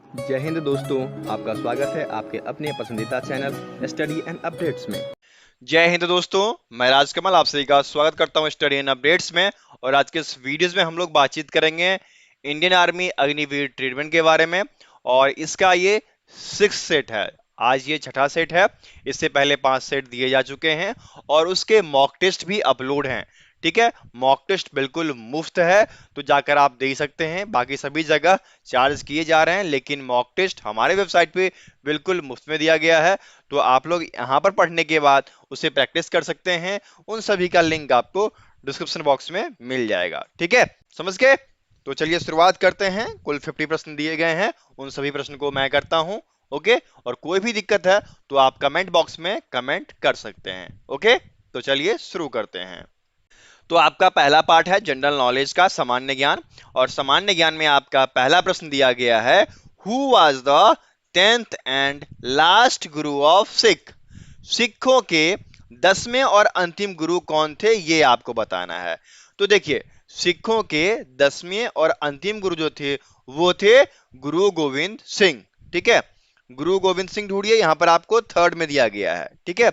जय हिंद दोस्तों, आपका स्वागत है आपके अपने पसंदीदा चैनल स्टडी एंड अपडेट्स में। जय हिंद दोस्तों, मैं राजकमल आप सभी का स्वागत करता हूं स्टडी एंड अपडेट्स में। और आज के इस वीडियोस में हम लोग बातचीत करेंगे इंडियन आर्मी अग्निवीर ट्रीटमेंट के बारे में। और इसका ये 6 सेट है। आज ये छठा सेट है। इससे पहले 5 सेट दिए जा चुके हैं और उसके मॉक टेस्ट भी अपलोड हैं। ठीक है, मॉक टेस्ट बिल्कुल मुफ्त है, तो जाकर आप दे सकते हैं। बाकी सभी जगह चार्ज किए जा रहे हैं, लेकिन मॉक टेस्ट हमारे वेबसाइट पे बिल्कुल मुफ्त में दिया गया है। तो आप लोग यहाँ पर पढ़ने के बाद उसे प्रैक्टिस कर सकते हैं। उन सभी का लिंक आपको डिस्क्रिप्शन बॉक्स में मिल जाएगा। ठीक है, समझ गए? तो चलिए शुरुआत करते हैं। कुल 50 प्रश्न दिए गए हैं, उन सभी प्रश्न को मैं करता हूं। ओके, और कोई भी दिक्कत है तो आप कमेंट बॉक्स में कमेंट कर सकते हैं। ओके, तो चलिए शुरू करते हैं। तो आपका पहला पार्ट है जनरल नॉलेज का सामान्य ज्ञान। और सामान्य ज्ञान में आपका पहला प्रश्न दिया गया है, who was the 10th and last Guru of Sikh. सिखों के 10वें और अंतिम गुरु कौन थे, ये आपको बताना है। तो देखिए, सिखों के 10वें और अंतिम गुरु जो थे वो थे गुरु गोविंद सिंह। ठीक है, गुरु गोविंद सिंह ढूंढिए, यहां पर आपको थर्ड में दिया गया है। ठीक है,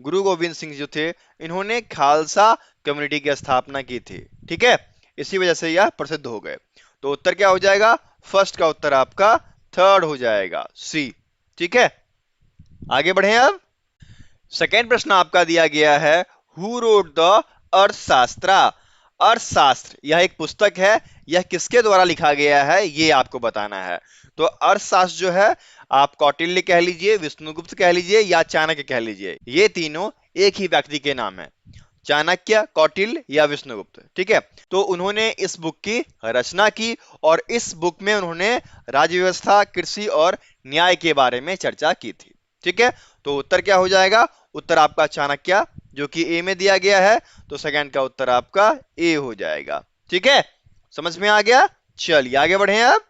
गुरु गोविंद सिंह जो थे, इन्होंने खालसा कम्युनिटी की स्थापना की थी। ठीक है, इसी वजह से यह प्रसिद्ध हो गए। तो उत्तर क्या हो जाएगा? फर्स्ट का उत्तर आपका थर्ड हो जाएगा, सी। ठीक है, आगे बढ़े अब। सेकेंड प्रश्न आपका दिया गया है, हु रोट द अर्थशास्त्रा। अर्थशास्त्र यह एक पुस्तक है, यह किसके द्वारा लिखा गया है, ये आपको बताना है। तो अर्थशास्त्र जो है, आप कौटिल्य कह लीजिए, विष्णुगुप्त कह लीजिए या चाणक्य कह लीजिए, ये तीनों एक ही व्यक्ति के नाम है। चाणक्य, कौटिल्य या विष्णुगुप्त। ठीक है, तो उन्होंने इस बुक की रचना की और इस बुक में उन्होंने राज्य व्यवस्था, कृषि और न्याय के बारे में चर्चा की थी। ठीक है, तो उत्तर क्या हो जाएगा? उत्तर आपका चाणक्य, जो कि ए में दिया गया है, तो सेकंड का उत्तर आपका ए हो जाएगा। ठीक है, समझ में आ गया? चलिए आगे बढ़े अब।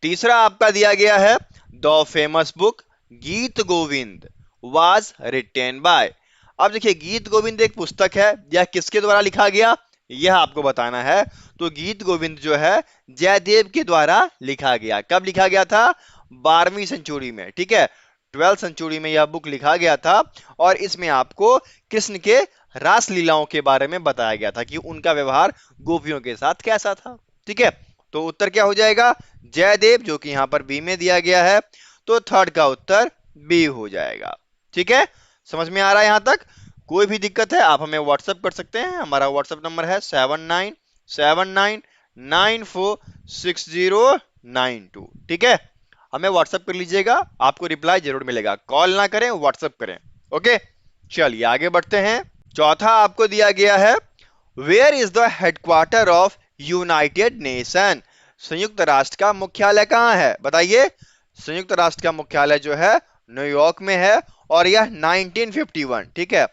तीसरा आपका दिया गया है, द फेमस बुक गीत गोविंद वाज रिटेन बाय। अब देखिए, गीत गोविंद एक पुस्तक है, यह किसके द्वारा लिखा गया, यह आपको बताना है। तो गीत गोविंद जो है जयदेव के द्वारा लिखा गया। कब लिखा गया था? 12वीं सेंचुरी में। ठीक है, 12th सेंचुरी में यह बुक लिखा गया था और इसमें आपको कृष्ण के रास लीलाओं के बारे में बताया गया था कि उनका व्यवहार गोपियों के साथ कैसा था। ठीक है, तो उत्तर क्या हो जाएगा? जयदेव, जो कि यहां पर बी में दिया गया है, तो थर्ड का उत्तर बी हो जाएगा। ठीक है, समझ में आ रहा है यहां तक? कोई भी दिक्कत है आप हमें व्हाट्सएप कर सकते हैं। हमारा व्हाट्सएप नंबर है 7979946092। ठीक है, हमें व्हाट्सएप कर लीजिएगा, आपको रिप्लाई जरूर मिलेगा। कॉल ना करें, व्हाट्सएप करें। ओके, चलिए आगे बढ़ते हैं। चौथा आपको दिया गया है, where is the headquarter of United Nation. संयुक्त राष्ट्र का मुख्यालय कहां है, बताइए। संयुक्त राष्ट्र का मुख्यालय जो है न्यूयॉर्क में है और यह 1951, ठीक है,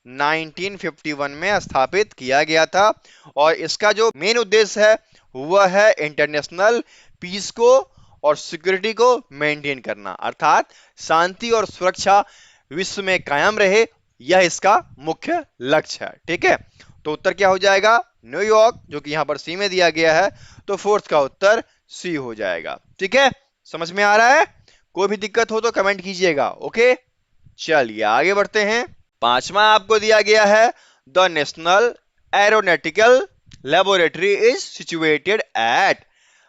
1951 में स्थापित किया गया था। और इसका जो मेन उद्देश्य है वह है इंटरनेशनल पीस को और सिक्योरिटी को मेंटेन करना, अर्थात शांति और सुरक्षा विश्व में कायम रहे, यह इसका मुख्य लक्ष्य है। ठीक है, तो उत्तर क्या हो जाएगा? न्यूयॉर्क, जो कि यहां पर सी में दिया गया है, तो फोर्थ का उत्तर सी हो जाएगा। ठीक है, समझ में आ रहा है? कोई भी दिक्कत हो तो कमेंट कीजिएगा। ओके, चलिए आगे बढ़ते हैं। पांचवा आपको दिया गया है, the national aeronautical laboratory is situated at.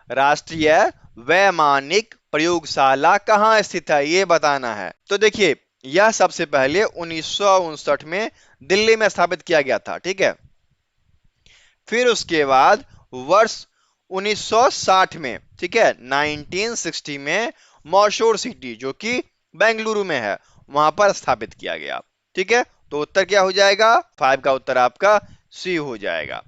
राष्ट्रीय वैमानिक प्रयोगशाला कहां स्थित है, यह बताना है। तो देखिए, यह सबसे पहले 1959 में दिल्ली में स्थापित किया गया था। ठीक है, फिर उसके बाद वर्ष 1960 में, ठीक है, 1960 में मैसूर सिटी, जो कि बेंगलुरु में है, वहां पर स्थापित किया गया। ठीक है, तो उत्तर क्या हो जाएगा? 5 का उत्तर आपका सी हो जाएगा।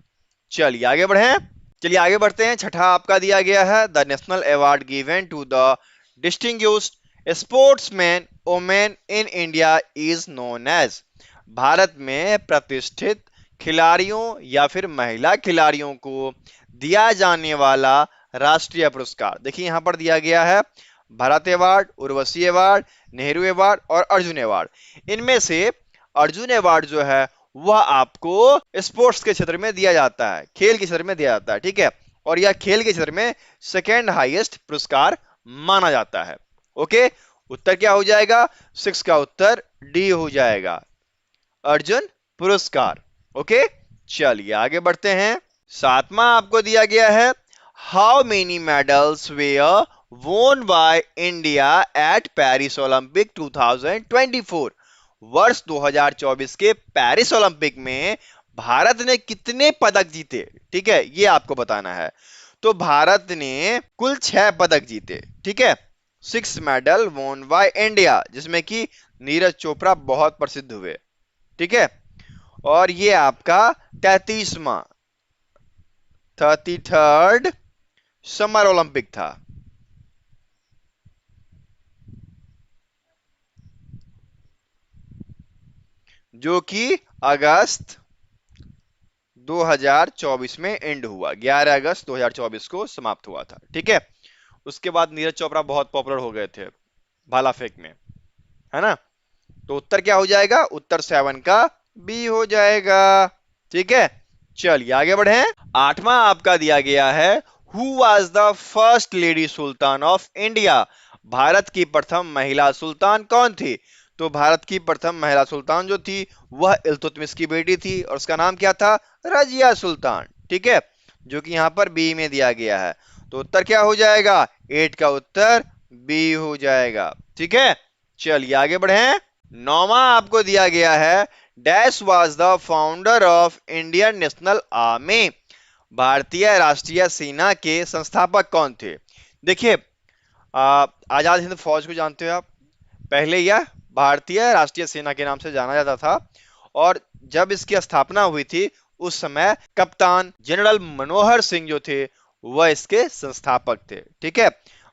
चलिए आगे बढ़े। चलिए आगे बढ़ते हैं। छठा आपका दिया गया है, the national award given to the distinguished sportsman women in India is known as. Bharat में प्रतिष्ठित खिलाड़ियों या फिर महिला खिलाड़ियों को दिया जाने वाला राष्ट्रीय पुरस्कार, देखिए यहां पर दिया गया है Bharat award, Urvashi award, Nehru award और अर्जुन अवार्ड। इनमें से अर्जुन अवार्ड जो है वह आपको स्पोर्ट्स के क्षेत्र में दिया जाता है, खेल के क्षेत्र में दिया जाता है। ठीक है, और यह खेल के क्षेत्र में सेकेंड हाईएस्ट पुरस्कार माना जाता है? ओके, उत्तर क्या हो जाएगा? 6 का उत्तर डी हो जाएगा, अर्जुन पुरस्कार। ओके, चलिए आगे बढ़ते हैं। सातवां आपको दिया गया है, हाउ मेनी मेडल्स वेयर वोन by India at Paris Olympic 2024? वर्ष 2024 के पेरिस ओलंपिक में भारत ने कितने पदक जीते? ठीक है, ये आपको बताना है। तो भारत ने कुल 6 पदक जीते। ठीक है, 6 मेडल वोन बाय इंडिया, जिसमें कि नीरज चोपड़ा बहुत प्रसिद्ध हुए। ठीक है, और ये आपका 33वां 33rd समर ओलंपिक था, जो कि अगस्त 2024 में एंड हुआ। 11 अगस्त 2024 को समाप्त हुआ था। ठीक है, उसके बाद नीरज चोपड़ा बहुत पॉपुलर हो गए थे भाला फेंक में, है ना? तो उत्तर क्या हो जाएगा? उत्तर 7 का बी हो जाएगा। ठीक है, चलिए आगे बढ़े। आठवां आपका दिया गया है, who was the first lady Sultan of India? Bharat की प्रथम महिला सुल्तान कौन थी? तो भारत की प्रथम महिला सुल्तान जो थी वह इल्तुतमिश की बेटी थी, और उसका नाम क्या था? रजिया सुल्तान। ठीक है, जो कि यहां पर बी में दिया गया है। तो उत्तर क्या हो जाएगा? 8 का उत्तर बी हो जाएगा। ठीक है, चलिए आगे बढ़े। नौवां आपको दिया गया है, dash was the founder of Indian national army? भारतीय राष्ट्रीय सेना के संस्थापक कौन थे? देखिए, आजाद हिंद फौज को जानते हो आप? पहले यह भारतीय राष्ट्रीय सेना के नाम से जाना जाता था, और जब इसकी स्थापना हुई थी उस समय कप्तान जनरल मनोहर सिंह जो थे वह इसके संस्थापक थे। ठीक है,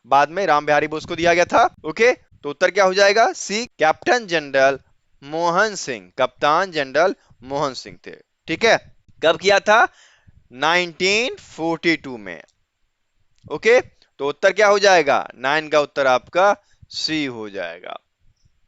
बाद में राम बिहारी बोस को दिया गया था। ओके, तो उत्तर क्या हो जाएगा? सी, कैप्टन जनरल मोहन सिंह। कप्तान जनरल मोहन सिंह थे। ठीक है, कब किया था? 1942 में। ओके, तो उत्तर क्या हो जाएगा? 9 का उत्तर आपका सी हो जाएगा।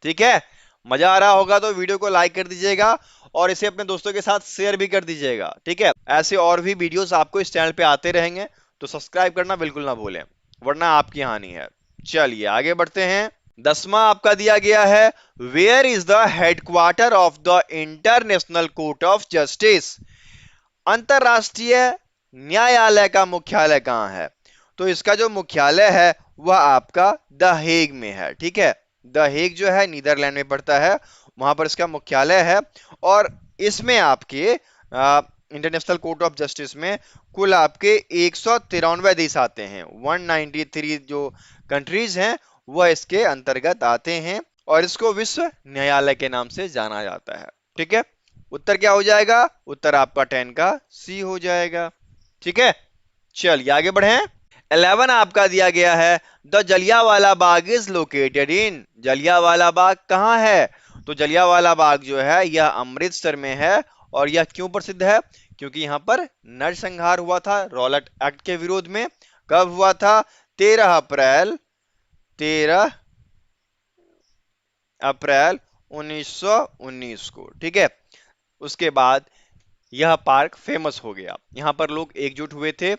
ठीक है, मजा आ रहा होगा तो वीडियो को लाइक कर दीजिएगा और इसे अपने दोस्तों के साथ शेयर भी कर दीजिएगा। ठीक है, ऐसे और भी वीडियोस आपको इस चैनल पे आते रहेंगे, तो सब्सक्राइब करना बिल्कुल ना भूलें, वरना आपकी हानि है। चलिए आगे बढ़ते हैं। 10वां आपका दिया गया है, where is the headquarter of the international court of justice? अंतरराष्ट्रीय न्यायालय का मुख्यालय कहां है? तो इसका जो मुख्यालय है वह आपका द हेग में है। ठीक है, द हेग जो है नीदरलैंड में पड़ता है, वहां पर इसका मुख्यालय है। और इसमें आपके इंटरनेशनल कोर्ट ऑफ जस्टिस में कुल आपके 193 देश आते हैं। 193 जो कंट्रीज हैं वह इसके अंतर्गत आते हैं, और इसको विश्व न्यायालय के नाम से जाना जाता है। ठीक है, उत्तर क्या हो जाएगा? उत्तर आपका 10 का सी हो जाएगा। ठीक है, चलिए आगे बढ़े। 11 आपका दिया गया है, the Jallianwala Bagh is located in? Jallianwala Bagh कहाँ है? तो जलियांवाला बाग जो है यह अमृतसर में है। और यह क्यों प्रसिद्ध है? क्योंकि यहां पर नरसंहार हुआ था रॉलेट एक्ट के विरोध में। कब हुआ था? 13 अप्रैल 1919 को। ठीक है, उसके बाद यह पार्क फेमस हो गया। यहां पर लोग एकजुट हुए थे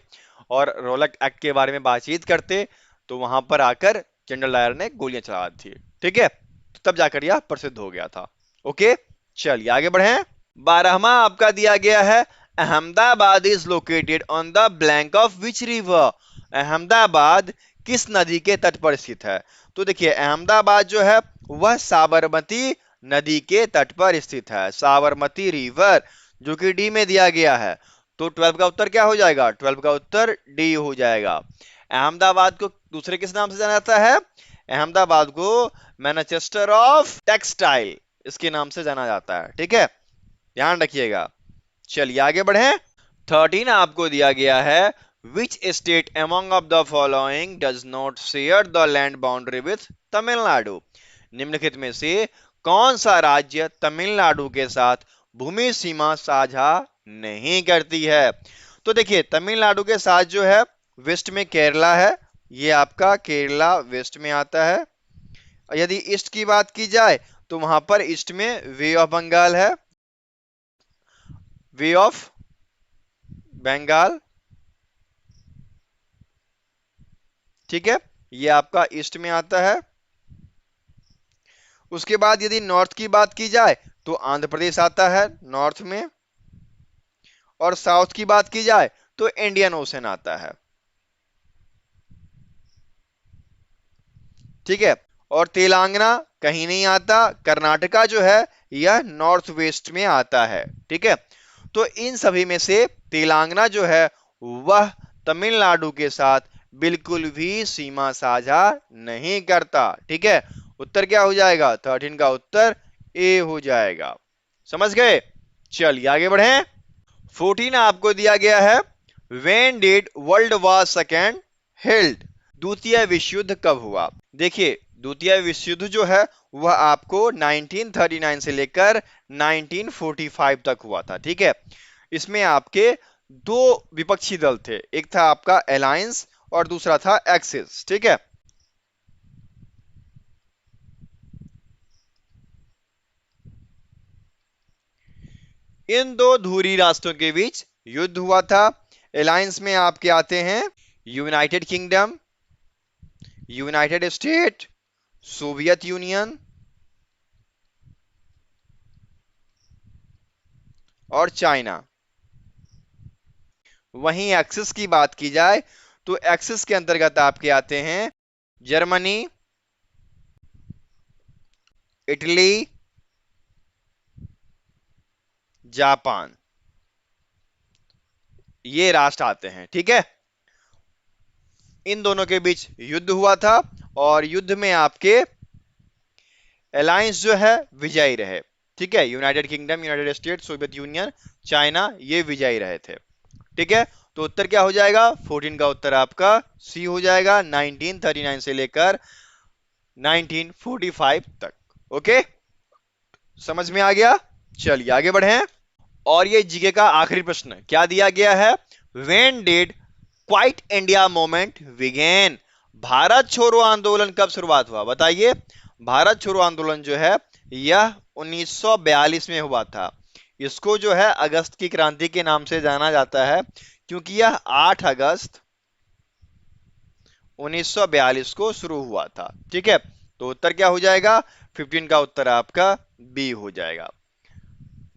और रॉलेट एक्ट के बारे में बातचीत करते, तो वहां पर आकर जनरल डायर ने गोलियां चला दी थी। ठीक है, तो तब जाकर यह प्रसिद्ध हो गया था। ओके, चलिए आगे बढ़े। 12वां आपका दिया गया है, Ahmedabad is located on the blank of which river? Ahmedabad किस नदी के तट पर स्थित है? तो देखिए, अहमदाबाद जो है वह साबरमती नदी के तट पर स्थित है, साबरमती रिवर, जो कि डी में दिया गया है। तो 12 का उत्तर क्या हो जाएगा? 12 का उत्तर डी हो जाएगा। अहमदाबाद को दूसरे किस नाम से जाना जाता है? अहमदाबाद को मैनचेस्टर ऑफ टेक्सटाइल इसके नाम से जाना जाता है। ठीक है, ध्यान रखिएगा। चलिए आगे बढ़े। 13 आपको दिया गया है, which state among of the following does not share the land boundary with Tamil Nadu? निम्नलिखित में से कौन सा राज्य तमिलनाडु के साथ भूमि सीमा साझा नहीं करती है? तो देखिए, तमिलनाडु के साथ जो है वेस्ट में केरला है, ये आपका केरला वेस्ट में आता है। यदि ईस्ट की बात की जाए तो वहां पर ईस्ट में वे ऑफ बंगाल है, वे ऑफ बंगाल। ठीक है, ये आपका ईस्ट में आता है। उसके बाद यदि नॉर्थ की बात की जाए तो आंध्र प्रदेश आता है नॉर्थ में, और साउथ की बात की जाए तो इंडियन ओशन आता है। ठीक है, और तेलंगाना कहीं नहीं आता, कर्नाटका जो है यह नॉर्थ वेस्ट में आता है। ठीक है, तो इन सभी में से तेलंगाना जो है वह तमिलनाडु के साथ बिल्कुल भी सीमा साझा नहीं करता। ठीक है, उत्तर क्या हो जाएगा? 13 का उत्तर ए हो जाएगा। समझ गए? चलिए आगे बढ़े। 14 आपको दिया गया है, when did world war second held? द्वितीय विश्व युद्ध कब हुआ? देखिए, द्वितीय विश्व युद्ध जो है वह आपको 1939 से लेकर 1945 तक हुआ था। ठीक है, इसमें आपके दो विपक्षी दल थे, एक था आपका अलायंस और दूसरा था एक्सिस। ठीक है, इन दो धुरी राष्ट्रों के बीच युद्ध हुआ था। अलायंस में आपके आते हैं United kingdom, United state, Soviet union और चाइना। वहीं एक्सिस की बात की जाए तो एक्सिस के अंतर्गत आपके आते हैं जर्मनी, इटली, जापान, ये राष्ट्र आते हैं। ठीक है, इन दोनों के बीच युद्ध हुआ था और युद्ध में आपके अलायंस जो है विजयी रहे। ठीक है, United kingdom, United state, Soviet union, China, ये विजयी रहे थे। ठीक है, तो उत्तर क्या हो जाएगा? 14 का उत्तर आपका सी हो जाएगा, 1939 से लेकर 1945 तक। ओके, समझ में आ गया? चलिए आगे बढ़े। और ये जीके का आखिरी प्रश्न क्या दिया गया है? When did quit India movement begin? भारत छोड़ो आंदोलन कब शुरुआत हुआ? बताइए। भारत छोड़ो आंदोलन जो है यह 1942 में हुआ था। इसको जो है अगस्त की क्रांति के नाम से जाना जाता है, क्योंकि यह 8 अगस्त 1942 को शुरू हुआ था। ठीक है, तो उत्तर क्या हो जाएगा? 15 का उत्तर आपका बी हो जाएगा।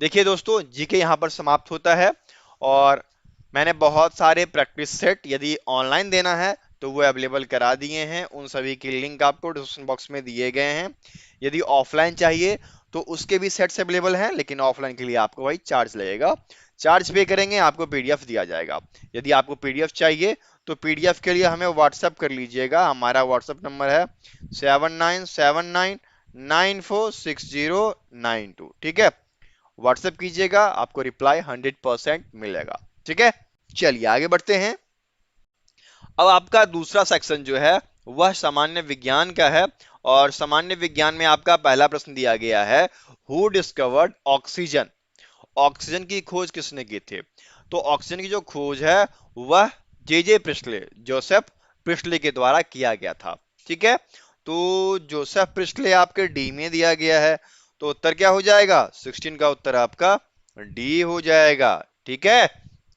देखिए दोस्तों, जीके यहां पर समाप्त होता है और मैंने बहुत सारे प्रैक्टिस सेट यदि ऑनलाइन देना है तो वो अवेलेबल करा दिए हैं। उन सभी के लिंक आपको डिस्क्रिप्शन बॉक्स में दिए गए हैं। यदि ऑफलाइन चाहिए तो उसके भी सेट्स अवेलेबल हैं, लेकिन ऑफलाइन के लिए आपको भाई चार्ज लगेगा। चार्ज पे करेंगे आपको पीडीएफ दिया जाएगा। यदि आपको पीडीएफ चाहिए तो पीडीएफ के लिए हमें व्हाट्सएप कर लीजिएगा। हमारा व्हाट्सएप नंबर है 7979946092। ठीक है, व्हाट्सएप कीजिएगा, आपको रिप्लाई 100% मिलेगा। ठीक है, चलिए आगे बढ़ते हैं। अब आपका दूसरा सेक्शन जो है वह सामान्य विज्ञान का है, और सामान्य विज्ञान में आपका पहला प्रश्न दिया गया है, हु डिस्कवर्ड ऑक्सीजन? ऑक्सीजन की खोज किसने की थी? तो ऑक्सीजन की जो खोज है वह जे प्रिस्टले, जोसेफ प्रिस्टले के द्वारा किया गया था। ठीक है, तो जोसेफ प्रिस्टले आपके डी में दिया गया है, तो उत्तर क्या हो जाएगा? 16 का उत्तर आपका डी हो जाएगा। ठीक है,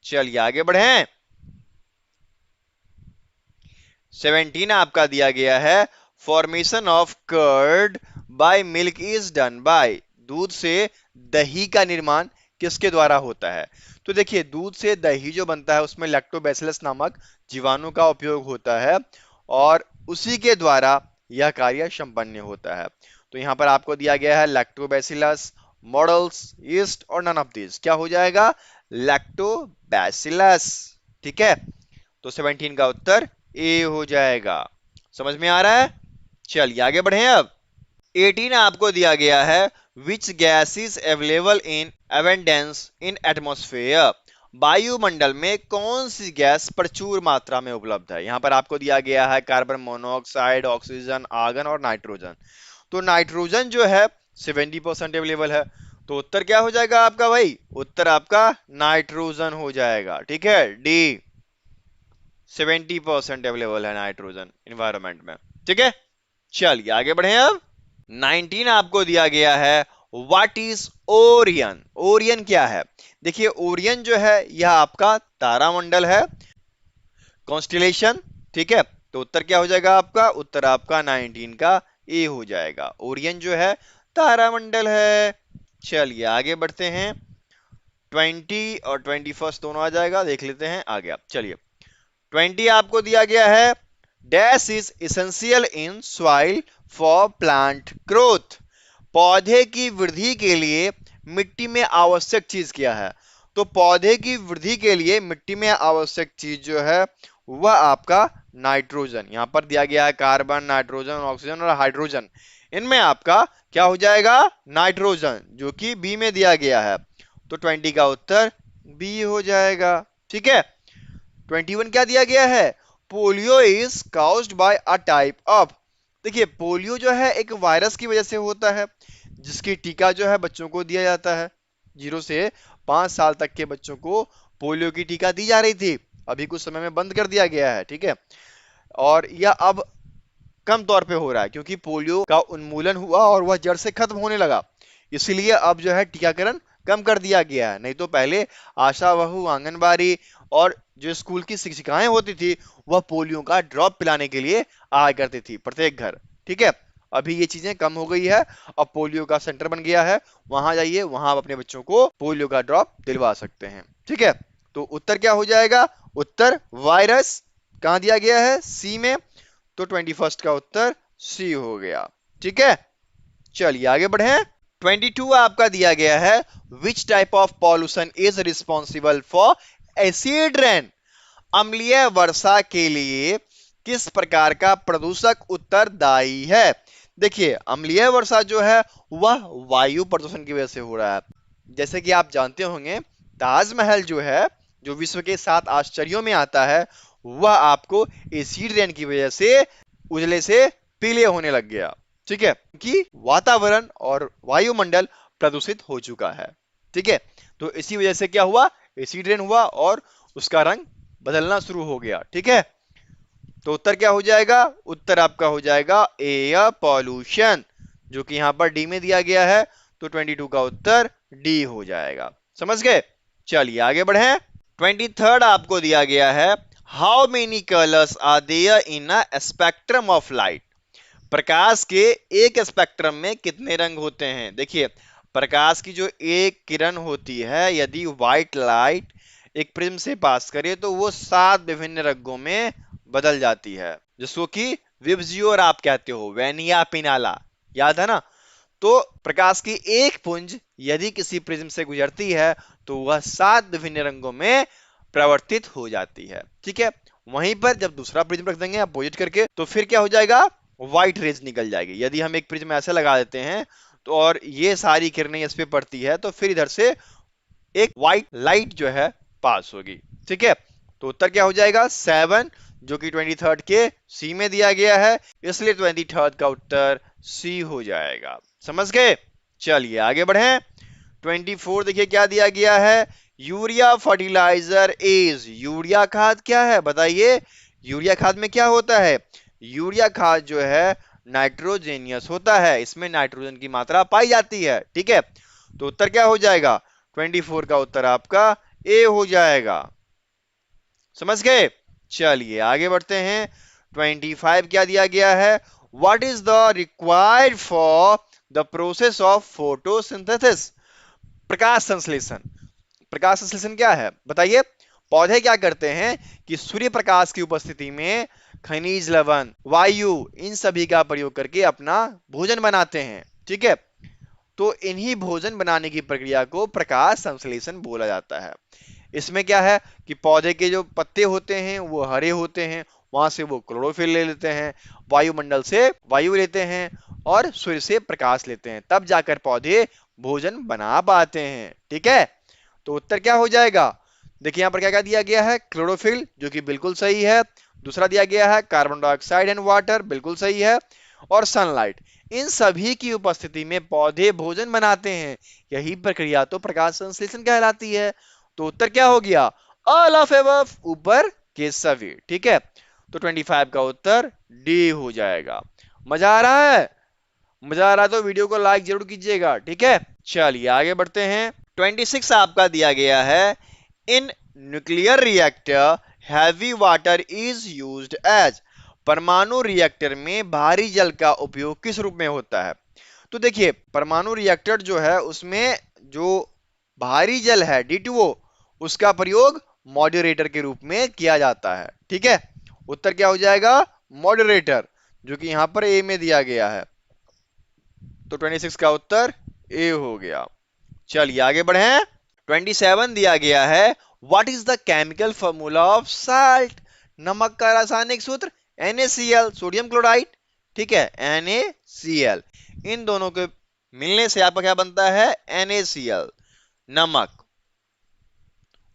चलिए आगे बढ़ें। 17 आपका दिया गया है, formation of curd by milk is done by? दूध से दही का निर्माण किसके द्वारा होता है? तो देखिए, दूध से दही जो बनता है उसमें लैक्टोबैसिलस नामक जीवाणु का उपयोग होता है और उसी के द्वारा यह कार्य संपन्न होता है। तो यहां पर आपको दिया गया है लैक्टोबैसिलस, मॉडल्स, ईस्ट और नन ऑफ दिस। क्या हो जाएगा? लैक्टोबैसिलस। ठीक है, तो 17 का उत्तर ए हो जाएगा। समझ में आ रहा है? चलिए आगे बढ़े। अब 18 आपको दिया गया है, which gas is available in abundance in atmosphere? वायुमंडल में कौन सी गैस प्रचुर मात्रा में उपलब्ध है? यहां पर आपको दिया गया है कार्बन मोनोऑक्साइड, ऑक्सीजन, आर्गन और नाइट्रोजन। तो नाइट्रोजन जो है 70% अवेलेबल है, तो उत्तर क्या हो जाएगा आपका भाई? उत्तर आपका नाइट्रोजन हो जाएगा। ठीक है, डी 70% अवेलेबल है नाइट्रोजन इन्वायरमेंट में। ठीक है, चलिए आगे बढ़े। अब 19 आपको दिया गया है, व्हाट इज ओरियन? ओरियन क्या है? देखिए, ओरियन जो है यह आपका तारामंडल है, कॉन्स्टिलेशन। ठीक है, तो उत्तर क्या हो जाएगा आपका? उत्तर आपका 19 का ए हो जाएगा। ओरियन जो है तारामंडल है। चलिए आगे बढ़ते हैं। 20 और 21 दोनों आ जाएगा, देख लेते हैं आ गया। चलिए 20 आपको दिया गया है, dash is essential in soil for plant growth. पौधे की वृद्धि के लिए मिट्टी में आवश्यक चीज क्या है? तो पौधे की वृद्धि के लिए मिट्टी में आवश्यक चीज जो है वह आपका नाइट्रोजन, यहां पर दिया गया है कार्बन, नाइट्रोजन, ऑक्सीजन और हाइड्रोजन। इनमें आपका क्या हो जाएगा? नाइट्रोजन, जो कि बी में दिया गया है। तो 20 का उत्तर बी हो जाएगा। ठीक है। 21 क्या दिया गया है? Polio is caused bye a type of. देखिए पोलियो जो है एक वायरस की वजह से होता है, जिसकी टीका जो है बच्चों को दिया जाता है। 0 से 5 साल तक के बच्चों को पोलियो की टीका दी जा रही थी, अभी कुछ समय में बंद कर दिया गया है। ठीक है। और यह अब कम तौर पे हो रहा है क्योंकि पोलियो का उन्मूलन हुआ और वह जड़ से खत्म होने लगा, इसलिए अब जो है टीकाकरण कम कर दिया गया है। नहीं तो पहले आशा बहू, आंगनबाड़ी और जो स्कूल की शिक्षिकाएं होती थी वह पोलियो का ड्रॉप पिलाने के लिए आया करती थी प्रत्येक घर। ठीक है। अभी ये चीजें कम हो गई है, अब पोलियो का सेंटर बन गया है, वहां जाइए, वहां आप अपने बच्चों को पोलियो का ड्रॉप दिलवा सकते हैं। ठीक है। तो उत्तर क्या हो जाएगा? उत्तर वायरस कहां दिया गया है? सी में। तो 21 का उत्तर सी हो गया। ठीक है। चलिए आगे बढ़े। 22 आपका दिया गया है, which type of pollution is responsible for acid rain. अम्लीय वर्षा के लिए किस प्रकार का प्रदूषक उत्तरदायी है? देखिए अम्लीय वर्षा जो है वह वायु प्रदूषण की वजह से हो रहा है। जैसे कि आप जानते होंगे, ताजमहल जो है, जो विश्व के 7 आश्चर्यों में आता है, वह आपको एसिड रेन की वजह से उजले से पीले होने लग गया। ठीक है, कि वातावरण और वायुमंडल प्रदूषित हो चुका है। ठीक है। तो इसी वजह से क्या हुआ? एसिड रेन हुआ और उसका रंग बदलना शुरू हो गया। ठीक है। तो उत्तर क्या हो जाएगा? उत्तर आपका हो जाएगा एयर पॉल्यूशन, जो कि यहां पर डी में दिया गया है। तो 22 का उत्तर डी हो जाएगा। समझ गए? चलिए आगे बढ़े। 23 आपको दिया गया है, how many colours are there in a spectrum of light. प्रकाश के एक स्पेक्ट्रम में कितने रंग होते हैं? देखिए प्रकाश की जो एक किरण होती है, यदि व्हाइट लाइट एक प्रिज्म से पास करे तो वो 7 विभिन्न रंगों में बदल जाती है, जिसको कि विबजियोर आप कहते हो, वेनिया पिनाला, याद है ना? तो प्रकाश की एक पुंज यदि किसी प्रिज्म से गुजरती है तो वह 7 विभिन्न रंगों में प्रवर्तित हो जाती है। ठीक है। वहीं पर जब दूसरा प्रिज्म रख देंगे अपोजिट करके, तो फिर क्या हो जाएगा? व्हाइट रेज निकल जाएगी। यदि हम एक प्रिज्म ऐसे लगा देते हैं तो और ये सारी किरणें इस पे पड़ती है, तो फिर इधर से एक व्हाइट लाइट जो है पास होगी। ठीक है। तो उत्तर क्या हो जाएगा? 7, जो कि 23 के सी में दिया गया है, इसलिए 23 का उत्तर सी हो जाएगा। समझ गए? चलिए आगे बढ़े। 24 देखिए क्या दिया गया है, यूरिया फर्टिलाइजर इज। यूरिया खाद क्या है बताइए? यूरिया खाद में क्या होता है? यूरिया खाद जो है नाइट्रोजेनियस होता है, इसमें नाइट्रोजन की मात्रा पाई जाती है। ठीक है। तो उत्तर क्या हो जाएगा? 24 का उत्तर आपका ए हो जाएगा। समझ गए? चलिए आगे बढ़ते हैं। 25 क्या दिया गया है, what is the required for the process of photosynthesis. प्रकाश संश्लेषण। प्रकाश संश्लेषण क्या है बताइए? पौधे क्या करते हैं कि सूर्य प्रकाश की उपस्थिति में खनिज लवण, वायु, इन सभी का प्रयोग करके अपना भोजन बनाते हैं। ठीक है। तो इन्हीं भोजन बनाने की प्रक्रिया को प्रकाश संश्लेषण बोला जाता है। इसमें क्या है कि पौधे के जो पत्ते होते हैं वो हरे होते हैं, वहां से वो क्लोरोफिल ले लेते हैं, वायुमंडल से वायु लेते हैं और सूर्य से प्रकाश लेते हैं, तब जाकर पौधे भोजन बना पाते हैं। ठीक है। तो उत्तर क्या हो जाएगा? देखिए यहां पर क्या क्या दिया गया है, क्लोरोफिल, जो कि बिल्कुल सही है। दूसरा दिया गया है कार्बन डाइऑक्साइड एंड वाटर, बिल्कुल सही है। और सनलाइट, इन सभी की उपस्थिति में पौधे भोजन बनाते हैं। यही प्रक्रिया तो प्रकाश संश्लेषण कहलाती है। तो उत्तर क्या हो गया? ऑल ऑफ एबव, ऊपर के सभी। ठीक है। तो 25 का उत्तर डी हो जाएगा। मजा आ रहा है? मजा आ रहा है तो वीडियो को लाइक जरूर कीजिएगा। ठीक है। चलिए आगे बढ़ते हैं। 26 आपका दिया गया है, in nuclear reactor heavy water is used as. परमाणु रिएक्टर में भारी जल का उपयोग किस रूप में होता है? तो देखिए, परमाणु रिएक्टर जो है उसमें जो भारी जल है D2O, उसका प्रयोग मॉडरेटर के रूप में किया जाता है। ठीक है, उत्तर क्या हो जाएगा? मॉडरेटर, जो कि यहां पर ए में दिया गया है। तो 26 का उत्तर ए हो गया। चलिए आगे बढ़े। 27 दिया गया है, what is the chemical formula of salt? नमक का रासायनिक सूत्र NaCl, सोडियम क्लोराइड। ठीक है, NaCl, इन दोनों के मिलने से आपका क्या बनता है? NaCl, नमक।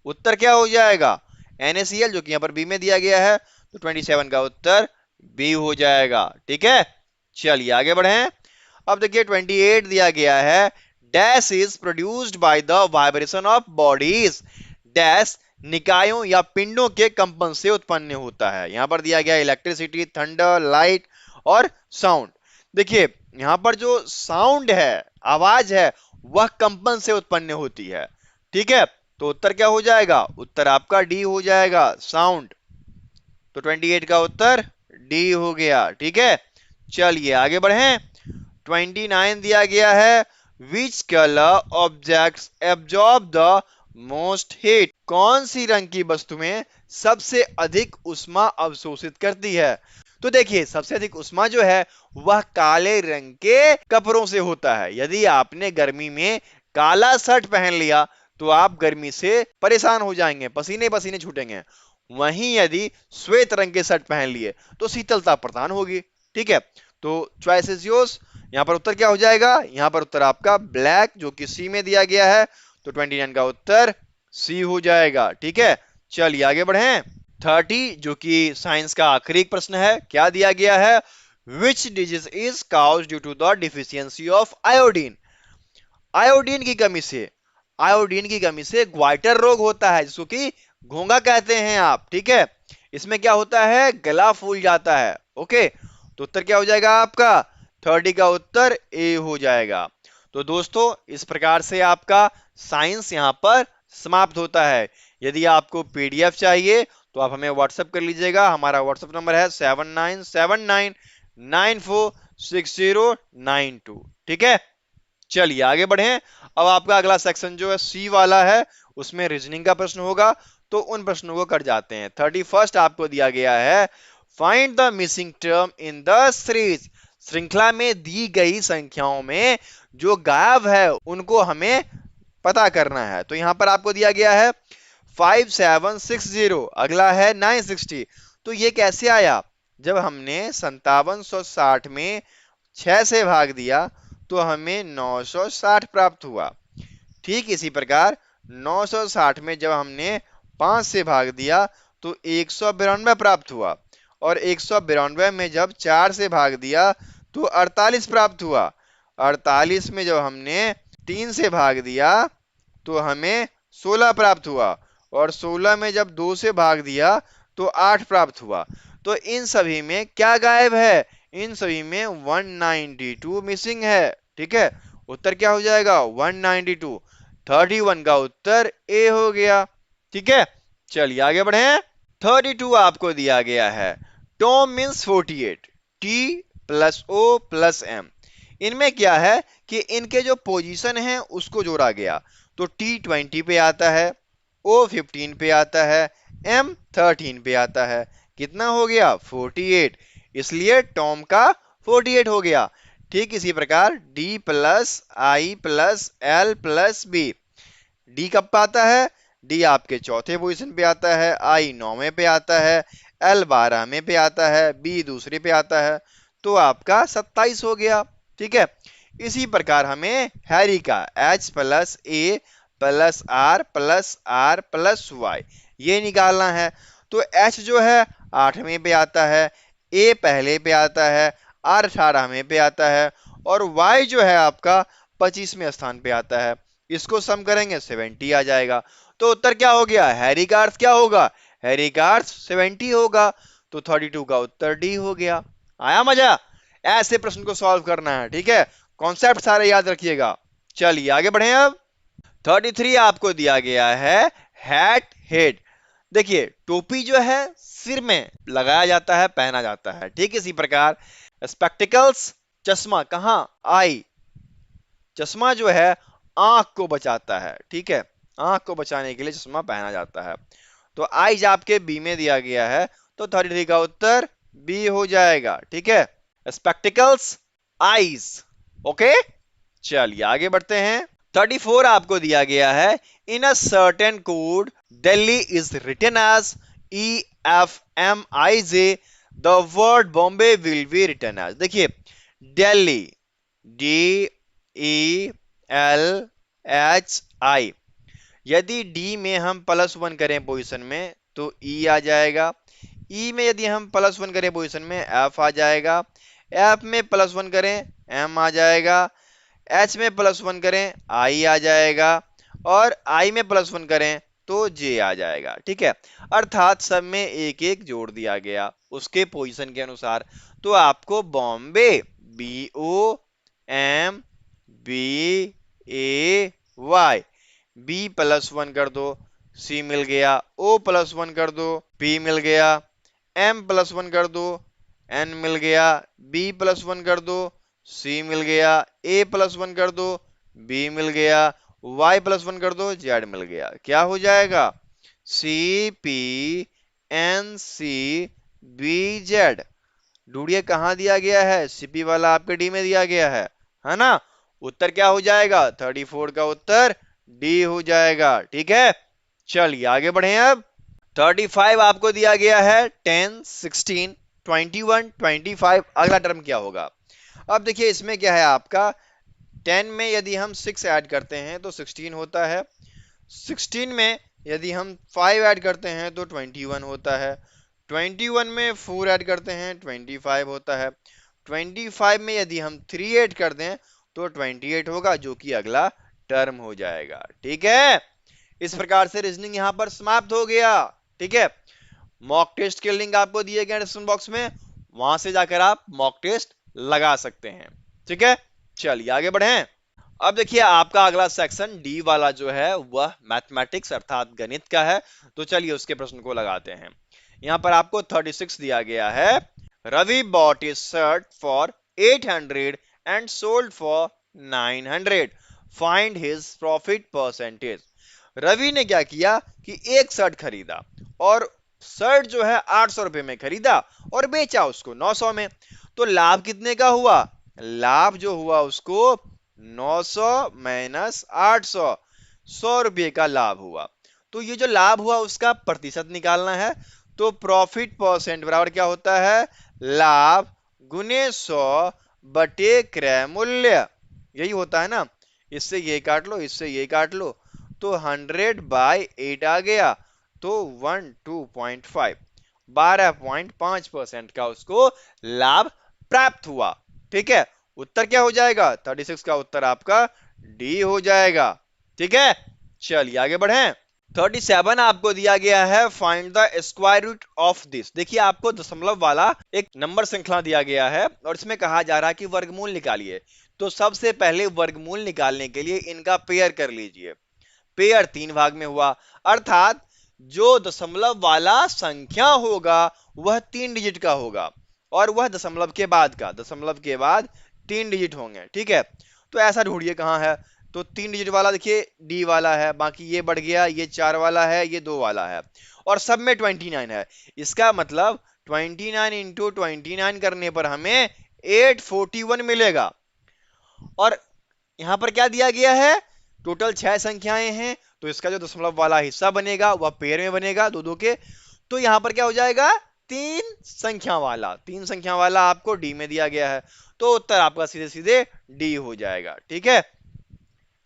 उत्तर क्या हो जाएगा? NaCl, जो कि यहां पर बी में दिया गया है। तो 27 का उत्तर बी हो जाएगा। ठीक है, चलिए आगे बढ़े। अब देखिए 28 दिया गया है, dash is produced by the vibration of bodies, dash निकायों या पिंडों के कंपन से उत्पन्न होता है। यहां पर दिया गया इलेक्ट्रिसिटी, थंडर, लाइट और साउंड। देखिए यहां पर जो साउंड है, आवाज है, वह कंपन से उत्पन्न होती है। ठीक है, तो उत्तर क्या हो जाएगा? उत्तर आपका डी हो जाएगा, साउंड। तो 28 का उत्तर डी हो गया। ठीक है, चलिए आगे बढ़े। 29 दिया गया है, which colour objects absorb the most heat? कौन सी रंग की वस्तुएं सबसे अधिक उष्मा अवशोषित करती है? तो देखिए सबसे अधिक उष्मा जो है वह काले रंग के कपड़ों से होता है। यदि आपने गर्मी में काला शर्ट पहन लिया तो आप गर्मी से परेशान हो जाएंगे, पसीने पसीने छूटेंगे। वहीं यदि श्वेत रंग के शर्ट पहन लिए तो शीतलता प्रदान होगी। ठीक है, तो चॉइस इज योर्स। यहां पर उत्तर क्या हो जाएगा? यहां पर उत्तर आपका ब्लैक, जो कि सी में दिया गया है। तो 29 का उत्तर सी हो जाएगा। ठीक है, चलिए आगे बढ़े। 30, जो कि साइंस का आखिरी प्रश्न है, क्या दिया गया है? Which disease is cause due to the deficiency of iodine? Iodine की कमी से, आयोडीन की कमी से ग्वाइटर रोग होता है, जिसको कि घोंघा कहते हैं आप। ठीक है, इसमें क्या होता है? गला फूल जाता है। ओके, तो उत्तर क्या हो जाएगा आपका? 30 का उत्तर ए हो जाएगा। तो दोस्तों इस प्रकार से आपका साइंस यहां पर समाप्त होता है। यदि आपको PDF चाहिए तो आप हमें व्हाट्सएप कर लीजिएगा। हमारा व्हाट्सएप नंबर है 7979946092। ठीक है, चलिए आगे बढ़े। अब आपका अगला सेक्शन जो है सी वाला है, उसमें रीजनिंग का प्रश्न होगा, तो उन प्रश्नों को कर जाते हैं। 31 आपको दिया गया है, find the missing term in the series. श्रृंखला में दी गई संख्याओं में जो गायब है उनको हमें पता करना है। तो यहां पर आपको दिया गया है 5760, अगला है 960। तो ये कैसे आया? जब हमने 5760 में 6 से भाग दिया तो हमें 960 प्राप्त हुआ। ठीक इसी प्रकार 960 में जब हमने 5 से भाग दिया तो 192 प्राप्त हुआ, और 192 में जब 4 से भाग दिया तो 48 प्राप्त हुआ। 48 में जब हमने 3 से भाग दिया तो हमें 16 प्राप्त हुआ, और 16 में जब 2 से भाग दिया तो 8 प्राप्त हुआ। तो इन सभी में क्या गायब है? इन सभी में 192 मिसिंग है। ठीक है, उत्तर क्या हो जाएगा? 192। 31 का उत्तर ए हो गया। ठीक है, चलिए आगे बढ़े। 32 आपको दिया गया है, Tom means 48, T plus O plus M. इनमें क्या है कि इनके जो पोजीशन है उसको जोड़ा गया। तो टी 20 पे आता है, ओ 15 पे आता है, एम 13 पे आता है। कितना हो गया? 48, इसलिए टॉम का 48 हो गया। ठीक इसी प्रकार D plus I plus L plus B. D कब आता है? डी आपके चौथे पोजीशन पे आता है, आई 9वें पे आता है, एल 12वें पे आता है, बी दूसरे पे आता है। तो आपका 27 हो गया। ठीक है, इसी प्रकार हमें हैरी का H plus A plus R plus R plus Y ये निकालना है। तो H जो है 8वें पे आता है, ए पहले पे आता है, आर 18वें पे आता है, और Y जो है आपका 25वें स्थान पे आता है। इसको सम करेंगे 70 आ जाएगा। तो उत्तर क्या हो गया? हैरी का अर्थ क्या होगा? हैरी का अर्थ 70 होगा। तो 32 का उत्तर डी हो गया। आया मजा? ऐसे प्रश्न को सॉल्व करना है। ठीक है, कॉन्सेप्ट सारे याद रखिएगा। चलिए आगे बढ़े। अब 33 आपको दिया गया है, हैट हेड। देखिए टोपी जो है सिर में लगाया जाता है, पहना जाता है, ठीक इसी प्रकार स्पेक्टिकल्स, चश्मा कहाँ, आई, चश्मा जो है आंख को बचाता है, ठीक है, आंख को बचाने के लिए चश्मा पहना जाता है। तो आईज आपके बी में दिया गया है, तो 33 का उत्तर बी हो जाएगा, ठीक है, स्पेक्टिकल्स, आईज। ओके, चलिए आगे बढ़ते हैं। 34 आपको दिया गया है, in a certain code Delhi is written as EFMIJ, the word Bombay will be written as. देखिए दिल्ली, DELHI, यदि डी में हम +1 करें पोजीशन में तो ई आ जाएगा, ई में यदि हम +1 करें पोजीशन में एफ आ जाएगा, एफ में +1 करें एम आ जाएगा, एच में +1 करें आई आ जाएगा, और आई में +1 करें तो जे आ जाएगा, ठीक है। अर्थात सब में एक एक जोड़ दिया गया उसके पोजीशन के अनुसार। तो आपको बॉम्बे BOMBAY, बी +1 कर दो, सी मिल गया, ओ +1 कर दो, पी मिल गया, एम +1 कर दो, एन मिल गया, बी +1 कर दो, सी मिल गया, ए +1 कर दो, बी मिल गया, वाई +1 कर दो, जेड मिल गया। क्या हो जाएगा, CPNCBZ। ढूंढिए कहां दिया गया है, सीपी वाला आपके डी में दिया गया है ना। उत्तर क्या हो जाएगा, 34 का उत्तर डी हो जाएगा, ठीक है। चलिए आगे बढ़े अब। 35 आपको दिया गया है, 10, 16, 21, 25, अगला टर्म क्या होगा। अब देखिए इसमें क्या है आपका, 10 में यदि हम 6 ऐड करते हैं तो 16 होता है, 16 में यदि हम 5 ऐड करते हैं तो 21 होता है, 21 में 4 ऐड करते हैं 25 होता है, 25 में यदि हम 3 ऐड कर दें तो 28 होगा, जो कि अगला टर्म हो जाएगा, ठीक है। इस प्रकार से रीजनिंग यहां पर समाप्त हो गया, ठीक है। मॉक टेस्ट के लिंक आपको दिए गए डिस्क्रिप्शन बॉक्स में, वहां से जाकर आप मॉक टेस्ट लगा सकते हैं, ठीक है। चलिए आगे बढ़ें। अब देखिए आपका अगला सेक्शन डी वाला जो है वह मैथमेटिक्स अर्थात गणित का है। तो चलिए उसके प्रश्न को लगाते हैं। यहां पर आपको 36 दिया गया है, Ravi bought is shirt for 800 and sold for 900, find his profit percentage. Ravi ने क्या किया कि एक शर्ट खरीदा, और शर्ट जो है 800 रुपए में खरीदा और बेचा उसको 900 में। तो लाभ कितने का हुआ, लाभ जो हुआ उसको 900 माइनस 800, 100 रुपये का लाभ हुआ। तो ये जो लाभ हुआ उसका प्रतिशत निकालना है। तो प्रॉफिट परसेंट बराबर क्या होता है, लाभ गुने 100 बटे क्रय मूल्य, यही होता है ना। इससे ये काट लो, इससे ये काट लो, तो 100/8 आ गया, तो 12.5, 12.5% का उसको लाभ प्राप्त हुआ, ठीक है। उत्तर क्या हो जाएगा, 36 का उत्तर आपका डी हो जाएगा, ठीक है। चलिए आगे बढ़ें। 37 आपको दिया गया है, find the square root of this. देखिए आपको दशमलव वाला एक नंबर श्रृंखला दिया गया है और इसमें कहा जा रहा है कि वर्गमूल निकालिए। तो सबसे पहले वर्गमूल निकालने के लिए इनका पेयर कर लीजिए। पेयर 3 भाग में हुआ, अर्थात जो दशमलव वाला संख्या होगा वह 3 डिजिट का होगा, और वह दशमलव के बाद का, दशमलव के बाद 3 डिजिट होंगे, ठीक है। तो ऐसा ढूंढिए कहां है, तो 3 डिजिट वाला देखिए डी वाला है, बाकी ये बढ़ गया, ये 4 वाला है, ये 2 वाला है, और सब में 29 है। इसका मतलब 29 इंटू 29 करने पर हमें 841 मिलेगा। और यहां पर क्या दिया गया है, टोटल 6 संख्याएं हैं, तो इसका जो दशमलव वाला हिस्सा बनेगा वह पेयर में बनेगा, दो दो के। तो यहां पर क्या हो जाएगा, 3 संख्या वाला आपको डी में दिया गया है। तो उत्तर आपका सीधे सीधे डी हो जाएगा, ठीक है।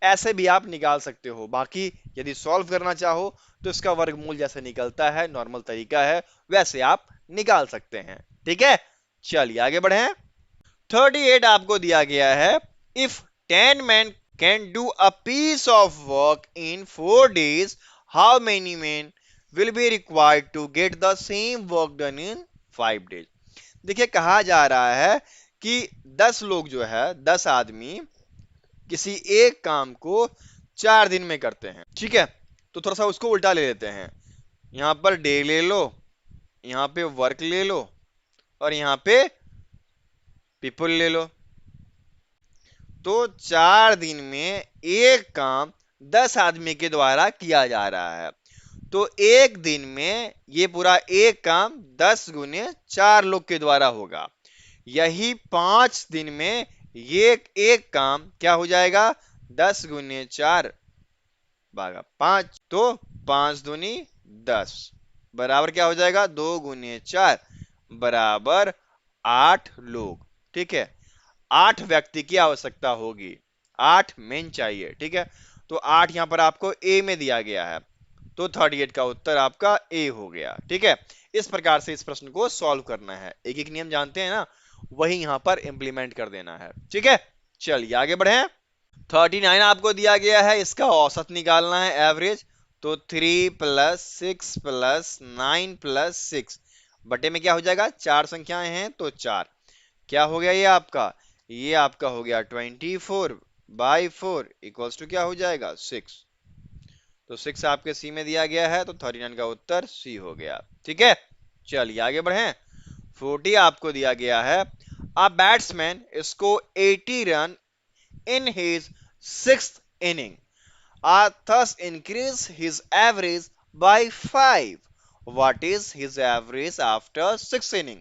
ऐसे भी आप निकाल सकते हो। बाकी यदि सॉल्व करना चाहो तो इसका वर्गमूल जैसे निकलता है, नॉर्मल तरीका है, वैसे आप निकाल सकते हैं, ठीक है। चलिए आगे बढ़े। 38 आपको दिया गया है, if 10 men can do a piece of work in 4 days, how many men will be required to get the same work done in 5 days। देखिए कहा जा रहा है कि 10 लोग जो है, 10 आदमी किसी एक काम को 4 दिन में करते हैं, ठीक है। तो थोड़ा सा उसको उल्टा ले लेते हैं। यहाँ पर डे ले लो, यहाँ पे वर्क ले लो और यहाँ पे पीपल ले लो। तो 4 दिन में एक काम 10 आदमी के द्वारा किया जा रहा है। तो एक दिन में ये पूरा एक काम 10 गुने 4 लोग के द्वारा होगा। यही 5 दिन में ये एक काम क्या हो जाएगा, 10 गुने 4 भागा 5, तो 5 दूनी 10 बराबर क्या हो जाएगा, 2 गुने 4 बराबर 8 लोग। ठीक है, 8 व्यक्ति की आवश्यकता होगी, 8 मेन चाहिए। ठीक है, तो 8 यहां पर आपको ए में दिया गया है, तो 38 का उत्तर आपका ए हो गया। ठीक है, इस प्रकार से इस प्रश्न को सॉल्व करना है, एक एक नियम जानते हैं ना, वही यहां पर इंप्लीमेंट कर देना है। ठीक है, चलिए आगे बढ़े। 39 आपको दिया गया है, इसका औसत निकालना है, एवरेज। तो 3 प्लस 6 प्लस 9 प्लस 6 बटे में क्या हो जाएगा, 4 संख्याएं हैं तो 4, क्या हो गया ये आपका हो गया 24/4 इक्वल्स टू क्या हो जाएगा 6। तो 6 आपके सी में दिया गया है, तो 39 का उत्तर सी हो गया। ठीक है, चलिए आगे बढ़े। 40 आपको दिया गया है, a batsman score 80 run in his sixth inning, thus increase his average by 5. What is his average after 6 inning?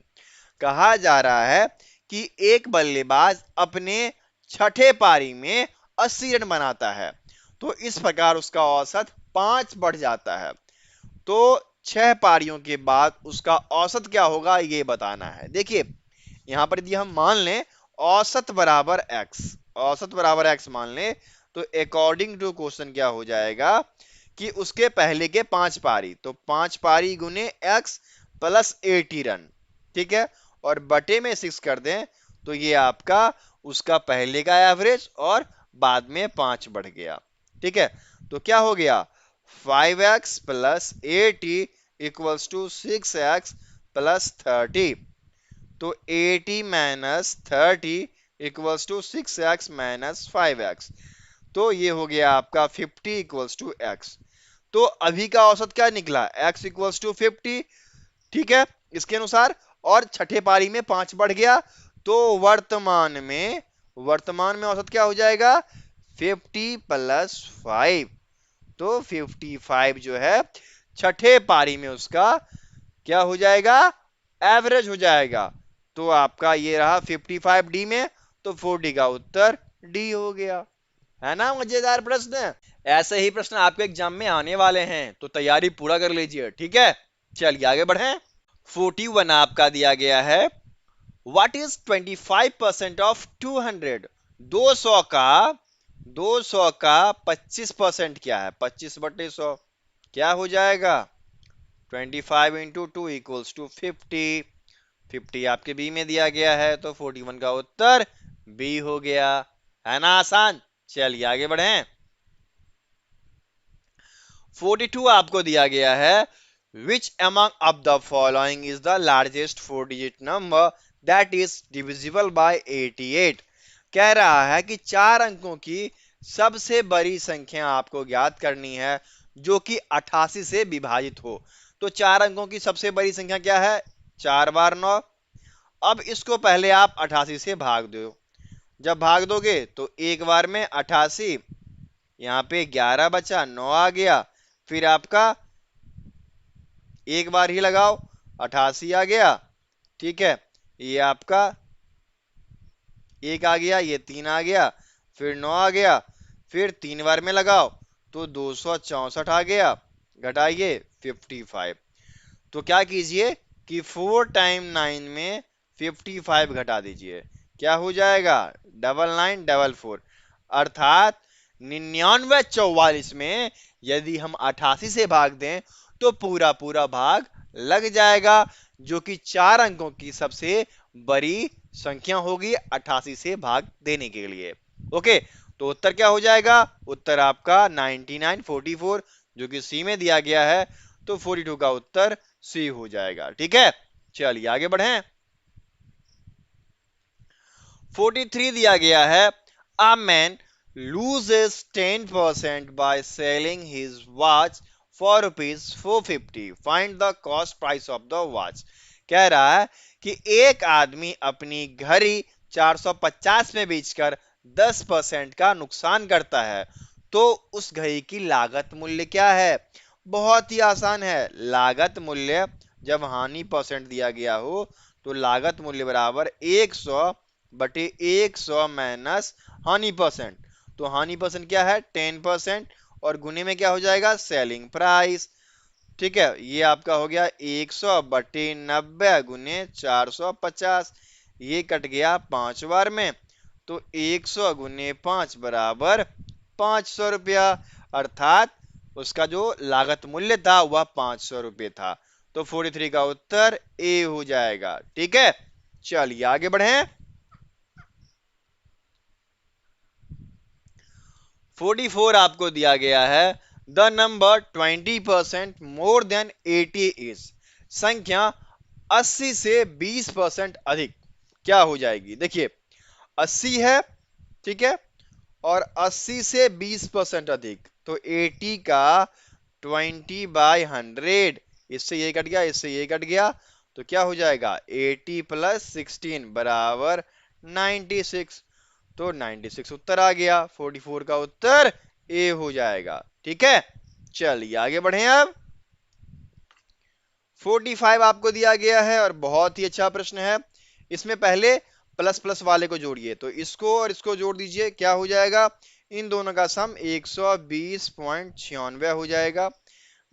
कहा जा रहा है कि एक बल्लेबाज अपने छठे पारी में 80 रन बनाता है, तो इस प्रकार उसका औसत 5 बढ़ जाता है। तो 6 पारियों के बाद उसका औसत क्या होगा ये बताना है। देखिए यहां पर यदि हम मान लें औसत बराबर x, औसत बराबर x मान लें, तो अकॉर्डिंग टू क्वेश्चन क्या हो जाएगा कि उसके पहले के 5 पारी, तो 5 पारी गुने x प्लस 80 रन। ठीक है, और बटे में 6 कर दें, तो ये आपका उसका पहले का एवरेज और बाद में 5 बढ़ गया। ठीक है, तो क्या हो गया 5x plus 80 equals to 6x plus 30। तो 80 minus 30 equals to 6x minus 5x, तो ये हो गया आपका 50 इक्वल्स टू x। तो अभी का औसत क्या निकला, x इक्वल्स टू 50। ठीक है, इसके अनुसार, और छठे पारी में 5 बढ़ गया, तो वर्तमान में औसत क्या हो जाएगा 50 प्लस 5। तो 55 जो है छठे पारी में उसका क्या हो जाएगा, एवरेज हो जाएगा। तो आपका ये रहा 55 डी में, तो 40 का उत्तर डी हो गया। है ना मजेदार प्रश्न, ऐसे ही प्रश्न आपके एग्जाम में आने वाले हैं, तो तैयारी पूरा कर लीजिए। ठीक है, चलिए आगे बढ़ें। 41 आपका दिया गया है, व्हाट इज 25% ऑफ 200? 200 का 25% क्या है, 25/100 क्या हो जाएगा, 25 इंटू 2 इक्वल्स टू 50। 50 आपके बी में दिया गया है, तो 41 का उत्तर बी हो गया। है ना आसान, चलिए आगे बढ़ें। 42 आपको दिया गया है, which among of the following is the largest 4-digit number that is divisible by 88? कह रहा है कि 4 अंकों की सबसे बड़ी संख्या आपको ज्ञात करनी है जो कि 88 से विभाजित हो। तो 4 अंकों की सबसे बड़ी संख्या क्या है, 4 बार 9। अब इसको पहले आप 88 से भाग दो, जब भाग दोगे तो एक बार में 88, यहाँ पे 11 बचा, 9 आ गया, फिर आपका एक बार ही लगाओ, 88 आ गया। ठीक है, ये आपका एक आ गया, ये 3 आ गया, फिर 9 आ गया, फिर 3 बार में लगाओ तो 264 आ गया, घटाइए 55। तो क्या कीजिए कि 4 टाइम 9 में 55 घटा दीजिए, क्या हो जाएगा 9944। अर्थात 99/44 में यदि हम 88 से भाग दें तो पूरा पूरा भाग लग जाएगा, जो कि 4 अंकों की सबसे बड़ी संख्या होगी 88 से भाग देने के लिए। ओके, तो उत्तर क्या हो जाएगा, उत्तर आपका 9944 जो कि सी में दिया गया है, तो 42 का उत्तर सी हो जाएगा। ठीक है, चलिए आगे बढ़ें। 43 दिया गया है, a man loses 10% by selling his watch for rupees 450, find the cost price of the watch. कह रहा है कि एक आदमी अपनी घड़ी 450 में बेचकर 10% का नुकसान करता है, तो उस घड़ी की लागत मूल्य क्या है? बहुत ही आसान है। लागत मूल्य जब हानि परसेंट दिया गया हो तो लागत मूल्य बराबर 100 बटे 100 माइनस हानि परसेंट। तो हानि परसेंट क्या है? 10%, और गुने में क्या हो जाएगा? Selling price. ठीक है, ये आपका हो गया 100 बटे 90 गुने 450। ये कट गया 5 बार में, तो 100 गुने 5 बराबर 500 रुपया, अर्थात उसका जो लागत मूल्य था वह 500 रुपये था। तो 43 का उत्तर ए हो जाएगा। ठीक है, चलिए आगे बढ़े। 44 आपको दिया गया है, the number 20% more than 80 is. संख्या 80 से 20% अधिक क्या हो जाएगी? देखिए 80 है, ठीक है, और 80 से 20% अधिक, तो 80 का 20/100, इससे ये कट गया, इससे ये कट गया, तो क्या हो जाएगा? 80 प्लस 16 बराबर 96। तो 96 उत्तर आ गया। 44 का उत्तर ए हो जाएगा। ठीक है, चलिए आगे बढ़े। अब 45 आपको दिया गया है और बहुत ही अच्छा प्रश्न है। इसमें पहले प्लस प्लस वाले को जोड़िए, तो इसको और इसको जोड़ दीजिए, क्या हो जाएगा? इन दोनों का सम 120.96 हो जाएगा,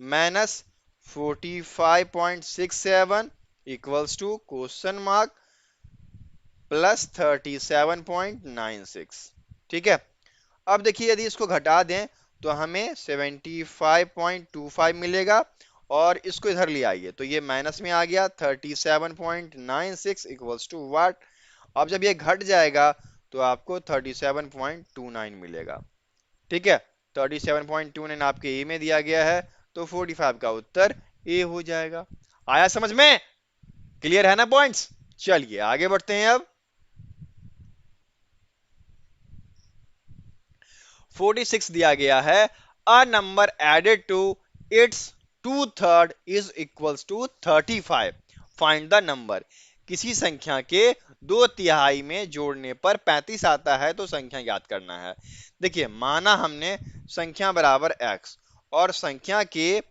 minus 45.67 equals to question mark plus 37.96। ठीक है, अब देखिए यदि इसको घटा दें तो हमें 75.25 मिलेगा, और इसको इधर ले आइए तो ये माइनस में आ गया। 37.96 इक्वल्स टू व्हाट? अब जब ये घट जाएगा तो आपको 37.29 मिलेगा। ठीक है, 37.29 आपके ए में दिया गया है, तो 45 का उत्तर ए हो जाएगा। आया समझ में? क्लियर है ना पॉइंट्स? चलिए आगे बढ़ते हैं। अब 46 दिया गया है, a number added to its 2/3 is equals to 35, find the number. किसी संख्या के 2/3 में जोड़ने पर 35 आता है तो संख्या ज्ञात करना है। देखिए माना हमने संख्या बराबर x, और संख्या के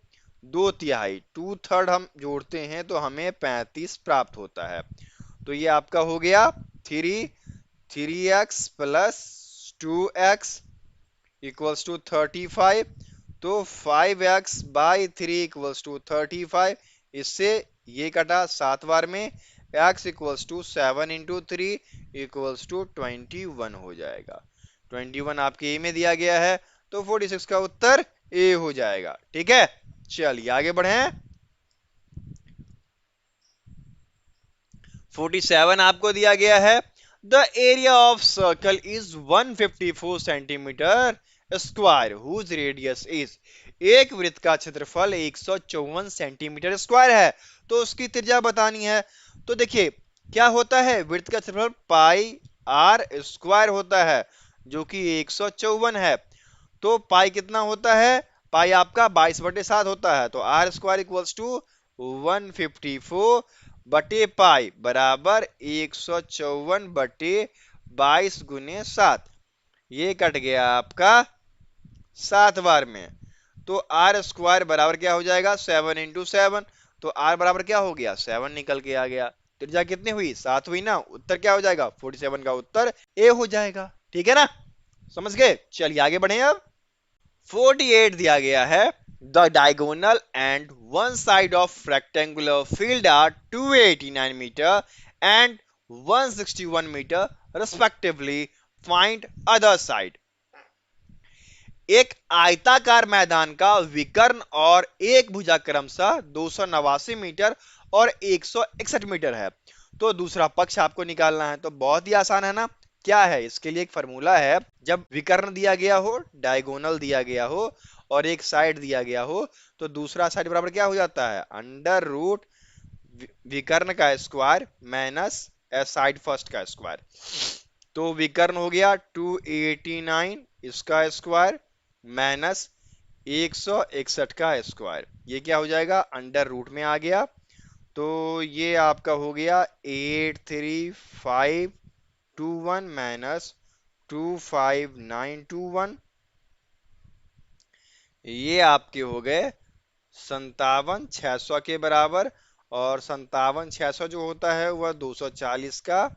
2/3 2/3 हम जोड़ते हैं तो हमें 35 प्राप्त होता है। तो ये आपका हो गया 3x plus 2x equals to 35। तो 5x/3 इक्वल्स टू 35। इससे ये कटा 7 बार में, x equals to 7 into 3 equals to 21 हो जाएगा। 21 आपके ए में दिया गया है, तो 46 का उत्तर ए हो जाएगा। ठीक है, चलिए आगे बढ़े। 47 आपको दिया गया है, the area of circle is 154 centimetre square whose radius is. एक वृत्त का क्षेत्रफल 154 सेंटीमीटर स्क्वायर है, तो उसकी त्रिज्या बतानी है। तो देखिए क्या होता है, वृत्त का क्षेत्रफल पाई आर स्क्वायर होता है, जो कि 154 है। तो पाई कितना होता है? पाई आपका 22/7 होता है, तो आर स्क्वायर इक्वल्स टू 154 बटे पाई बराबर 154/22 गुने 7। ये कट गया आपका 7 बार में, तो आर स्क्वायर बराबर क्या हो जाएगा? 7 इंटू 7। तो आर बराबर क्या हो गया? 7 निकल के आ गया। त्रिज्या कितनी हुई? 7 हुई ना। उत्तर क्या हो जाएगा? 47 का उत्तर ए हो जाएगा। ठीक है ना, समझ गए? चलिए आगे बढ़े। अब 48 दिया गया है, the diagonal and one side of rectangular field are 289 metre and 161 metre respectively, find other side. एक आयताकार मैदान का विकर्ण और एक भुजा क्रमशः 289 मीटर और 161 मीटर है, तो दूसरा पक्ष आपको निकालना है। तो बहुत ही आसान है ना। क्या है? इसके लिए एक फॉर्मूला है, जब विकर्ण दिया गया हो, डायगोनल दिया गया हो और एक साइड दिया गया हो, तो दूसरा साइड बराबर क्या हो जाता है? अंडर रूट विकर्ण का स्क्वायर माइनस साइड फर्स्ट का स्क्वायर। तो विकर्ण हो गया 289 इसका स्क्वायर माइनस 161 का स्क्वायर, ये क्या हो जाएगा, अंडर रूट में आ गया। तो ये आपका हो गया 83521 माइनस 25921, ये आपके हो गए 57,600 के बराबर। और 57,600 जो होता है वह 240 का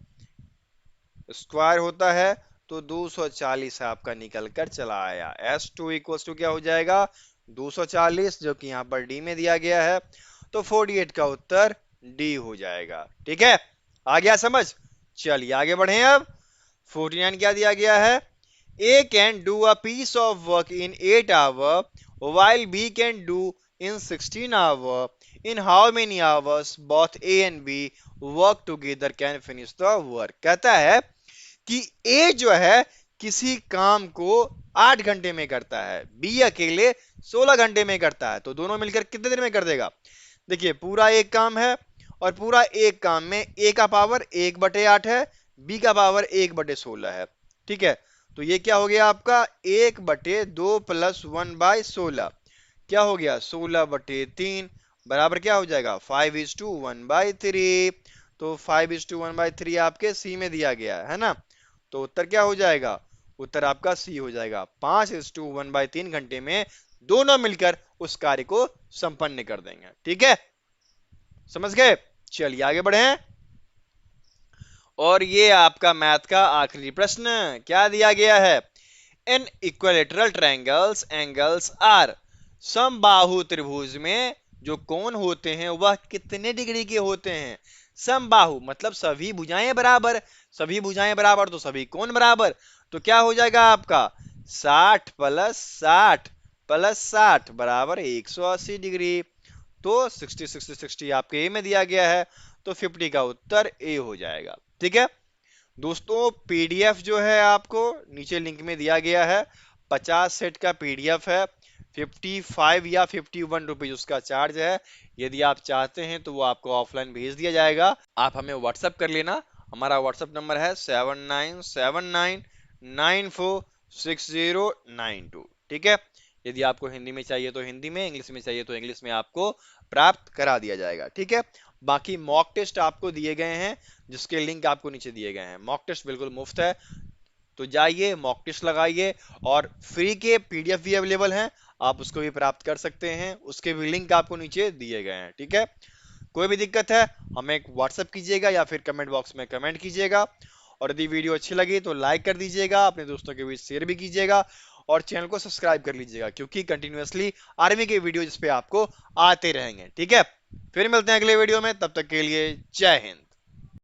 स्क्वायर होता है। तो 240 आपका निकल कर चला आया। S2 इक्वल्स टू क्या हो जाएगा, 240, जो कि यहाँ पर डी में दिया गया है। तो 48 का उत्तर डी हो जाएगा। ठीक है, आ गया समझ। चलिए आगे बढ़े। अब 49 क्या दिया गया है, A can do a piece of work in 8 hours while B can do in 16 hours. In how many hours both A and B work together can finish the work? कहता है कि A जो है किसी काम को 8 घंटे में करता है, B अकेले 16 घंटे में करता है, तो दोनों मिलकर कितने देर में कर देगा। देखिए पूरा एक काम है और पूरा एक काम में A का पावर 1/8 है, B का पावर 1/16 है। ठीक है, तो ये क्या हो गया आपका 1/2 प्लस 1/16, क्या हो गया 16/3 बराबर क्या हो जाएगा 5:1/3। तो 5:1/3 आपके सी में दिया गया है ना, तो उत्तर क्या हो जाएगा, उत्तर आपका सी हो जाएगा। 5:1/3 घंटे में दोनों मिलकर उस कार्य को संपन्न कर देंगे। ठीक है, समझ गए। चलिए आगे बढ़े। और ये आपका मैथ का आखिरी प्रश्न क्या दिया गया है, in equilateral triangles angles are, समबाहु त्रिभुज में जो कोण होते हैं वह कितने डिग्री के होते हैं। समबाहु मतलब सभी भुजाएं बराबर, सभी भुजाएं बराबर तो सभी कोण बराबर, तो क्या हो जाएगा आपका 60 प्लस 60 प्लस 60 बराबर 180 डिग्री। तो 60 60 60 आपके ए में दिया गया है, तो 50 का उत्तर ए हो जाएगा। ठीक है दोस्तों, पीडीएफ जो है आपको नीचे लिंक में दिया गया है, 50 सेट का पीडीएफ है, 55 या 51 रुपीज उसका चार्ज है। यदि आप चाहते हैं तो वो आपको ऑफलाइन भेज दिया जाएगा, आप हमें व्हाट्सएप कर लेना। हमारा व्हाट्सएप नंबर है 7979946092। ठीक है, यदि आपको हिंदी में चाहिए तो हिंदी में, इंग्लिश में चाहिए तो इंग्लिश में आपको प्राप्त करा दिया जाएगा। ठीक है, बाकी मॉक टेस्ट आपको दिए गए हैं, जिसके लिंक आपको नीचे दिए गए हैं। मॉक टेस्ट बिल्कुल मुफ्त है, तो जाइए मॉक टेस्ट लगाइए। और फ्री के पीडीएफ भी अवेलेबल हैं, आप उसको भी प्राप्त कर सकते हैं, उसके भी लिंक आपको नीचे दिए गए हैं। ठीक है, कोई भी दिक्कत है हमें व्हाट्सएप कीजिएगा या फिर कमेंट बॉक्स में कमेंट कीजिएगा। और यदि वीडियो अच्छी लगी तो लाइक कर दीजिएगा, अपने दोस्तों के बीच शेयर भी कीजिएगा और चैनल को सब्सक्राइब कर लीजिएगा, क्योंकि कंटिन्यूअसली आर्मी के वीडियो जिस पे आपको आते रहेंगे। ठीक है, फिर मिलते हैं अगले वीडियो में, तब तक के लिए जय हिंद।